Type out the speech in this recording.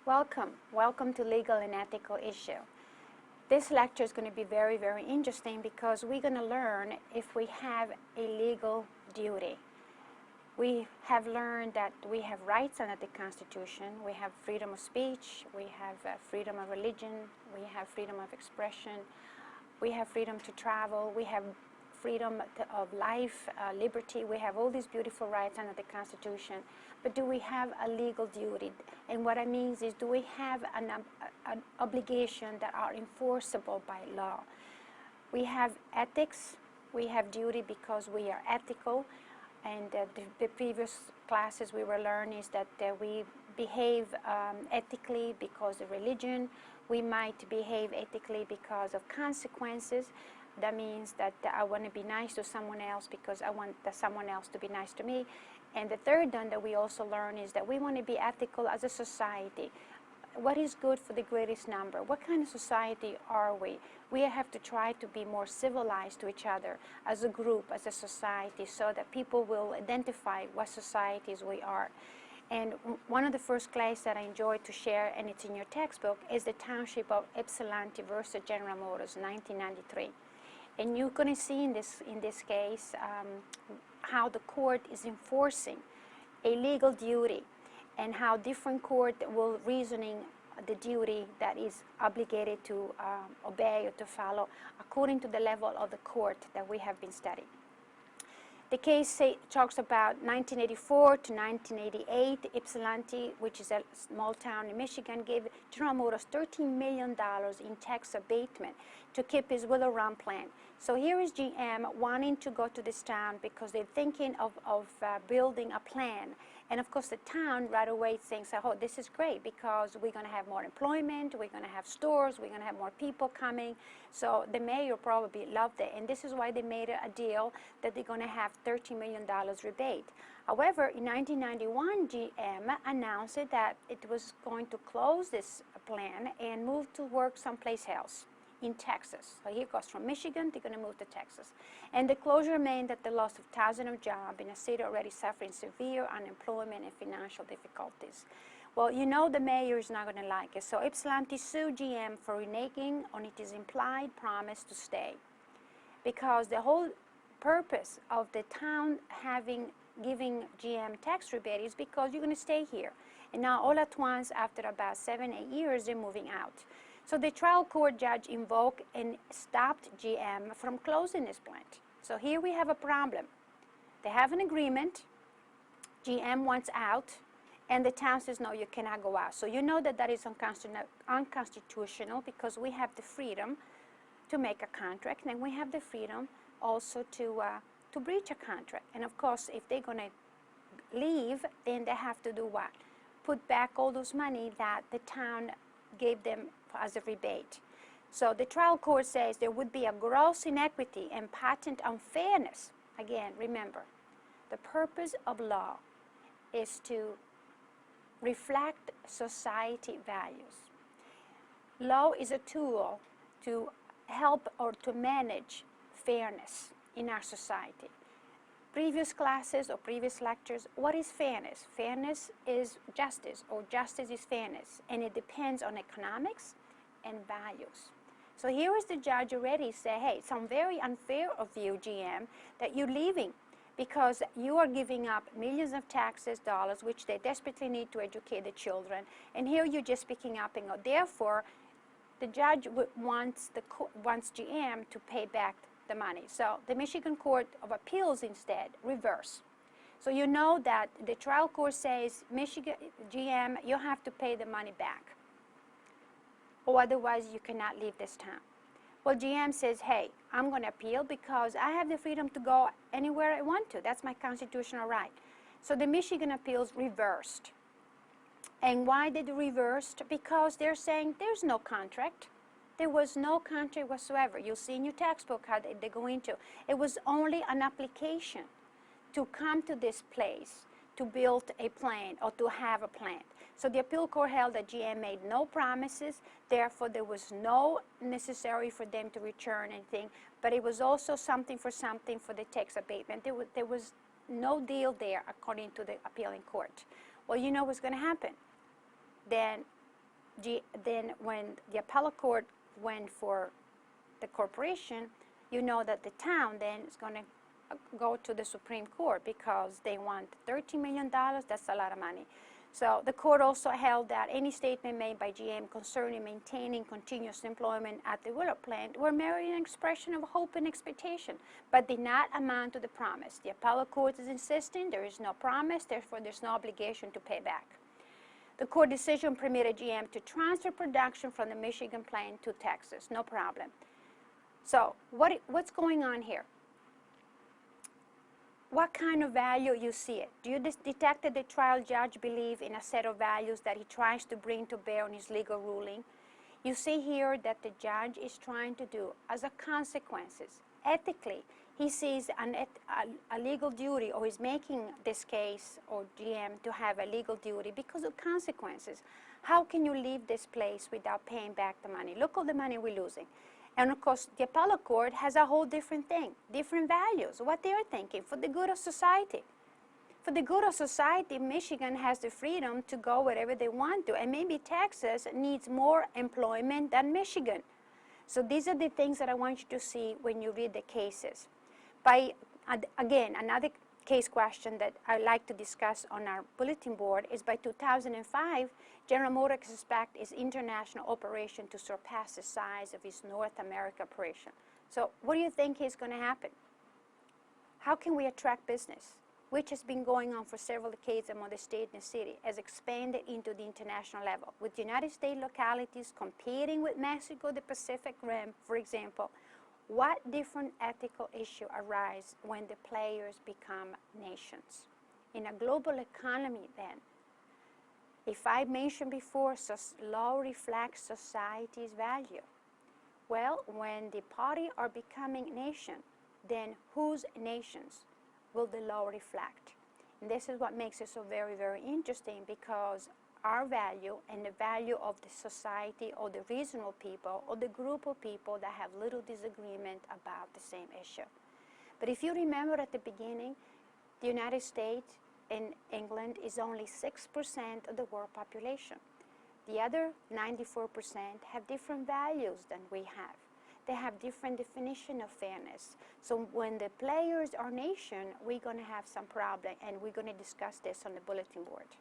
Welcome to Legal and Ethical Issue. This lecture is going to be very, very interesting because we're going to learn if we have a legal duty. We have learned that we have rights under the Constitution. We have freedom of speech, we have freedom of religion, we have freedom of expression, we have freedom to travel, we have freedom of life, liberty. We have all these beautiful rights under the Constitution. But do we have a legal duty? And what I mean is, do we have an obligation that are enforceable by law? We have ethics. We have duty because we are ethical. And the previous classes we were learning is that we behave ethically because of religion. We might behave ethically because of consequences. That means that I want to be nice to someone else because I want someone else to be nice to me. And the third one that we also learn is that we want to be ethical as a society. What is good for the greatest number? What kind of society are we? We have to try to be more civilized to each other as a group, as a society, so that people will identify what societies we are. And one of the first classes that I enjoyed to share, and it's in your textbook, is the Township of Ypsilanti versus General Motors, 1993. And you're going to see in this case how the court is enforcing a legal duty and how different court will reasoning the duty that is obligated to obey or to follow according to the level of the court that we have been studying. The case talks about 1984 to 1988. Ypsilanti, which is a small town in Michigan, gave General Motors $13 million in tax abatement to keep his Willow Run plant. So here is GM wanting to go to this town because they're thinking of building a plan. And of course the town right away thinks, oh, this is great because we're going to have more employment, we're going to have stores, we're going to have more people coming. So the mayor probably loved it. And this is why they made a deal that they're going to have $13 million rebate. However, in 1991, GM announced that it was going to close this plan and move to work someplace else in Texas. So here goes from Michigan, they're going to move to Texas. And the closure meant that the loss of thousands of jobs in a city already suffering severe unemployment and financial difficulties. Well, you know the mayor is not going to like it. So Ypsilanti sued GM for reneging on its implied promise to stay. Because the whole purpose of the town giving GM tax rebate is because you're going to stay here. And now all at once, after about 7-8 years, they're moving out. So the trial court judge invoked and stopped GM from closing this plant. So here we have a problem. They have an agreement, GM wants out, and the town says, no, you cannot go out. So you know that that is unconstitutional because we have the freedom to make a contract, and we have the freedom also to breach a contract. And of course, if they're going to leave, then they have to do what? Put back all those money that the town gave them as a rebate. So the trial court says there would be a gross inequity and patent unfairness. Again, remember, the purpose of law is to reflect society values. Law is a tool to help or to manage fairness in our society. Previous classes or previous lectures, what is fairness? Fairness is justice, or justice is fairness, and it depends on economics and values. So here is the judge already say, hey, it's very unfair of you, GM, that you're leaving because you are giving up millions of taxes dollars, which they desperately need to educate the children, and here you're just picking up and go. Therefore, the judge wants GM to pay back the money. So the Michigan Court of Appeals instead reverse. So you know that the trial court says, Michigan GM, you have to pay the money back, or otherwise you cannot leave this town. Well, GM says, hey, I'm going to appeal because I have the freedom to go anywhere I want to. That's my constitutional right. So the Michigan appeals reversed. And why did it reverse? Because they're saying there's no contract. There was no contract whatsoever. You'll see in your textbook how they go into. It was only an application to come to this place to build a plant or to have a plant. So the appeal court held that GM made no promises, therefore there was no necessary for them to return anything, but it was also something for the tax abatement. There was no deal there according to the appealing court. Well, you know what's going to happen. Then then when the appellate court went for the corporation, you know that the town then is going to go to the Supreme Court because they want $13 million. That's a lot of money. So the court also held that any statement made by GM concerning maintaining continuous employment at the Willow plant were merely an expression of hope and expectation, but did not amount to the promise. The appellate court is insisting there is no promise, therefore there's no obligation to pay back. The court decision permitted GM to transfer production from the Michigan plant to Texas, no problem. So what's going on here? What kind of value you see it? Do you detect that the trial judge believes in a set of values that he tries to bring to bear on his legal ruling? You see here that the judge is trying to do, as a consequences, ethically, he sees a legal duty, or is making this case, or GM, to have a legal duty because of consequences. How can you leave this place without paying back the money? Look all the money we're losing. And of course, the appellate court has a whole different thing, different values, what they are thinking for the good of society. For the good of society, Michigan has the freedom to go wherever they want to, and maybe Texas needs more employment than Michigan. So these are the things that I want you to see when you read the cases. Again, another case question that I like to discuss on our bulletin board is by 2005, General Motors expects its international operation to surpass the size of its North America operation. So what do you think is going to happen? How can we attract business, which has been going on for several decades among the state and the city, has expanded into the international level, with United States localities competing with Mexico, the Pacific Rim, for example? What different ethical issues arise when the players become nations? In a global economy then, if I mentioned before, law reflects society's value. Well, when the parties are becoming nation, then whose nations will the law reflect? And this is what makes it so very, very interesting, because our value and the value of the society or the reasonable people or the group of people that have little disagreement about the same issue. But if you remember at the beginning, the United States and England is only 6% of the world population. The other 94% have different values than we have. They have different definition of fairness. So when the players are nation, we're going to have some problem, and we're going to discuss this on the bulletin board.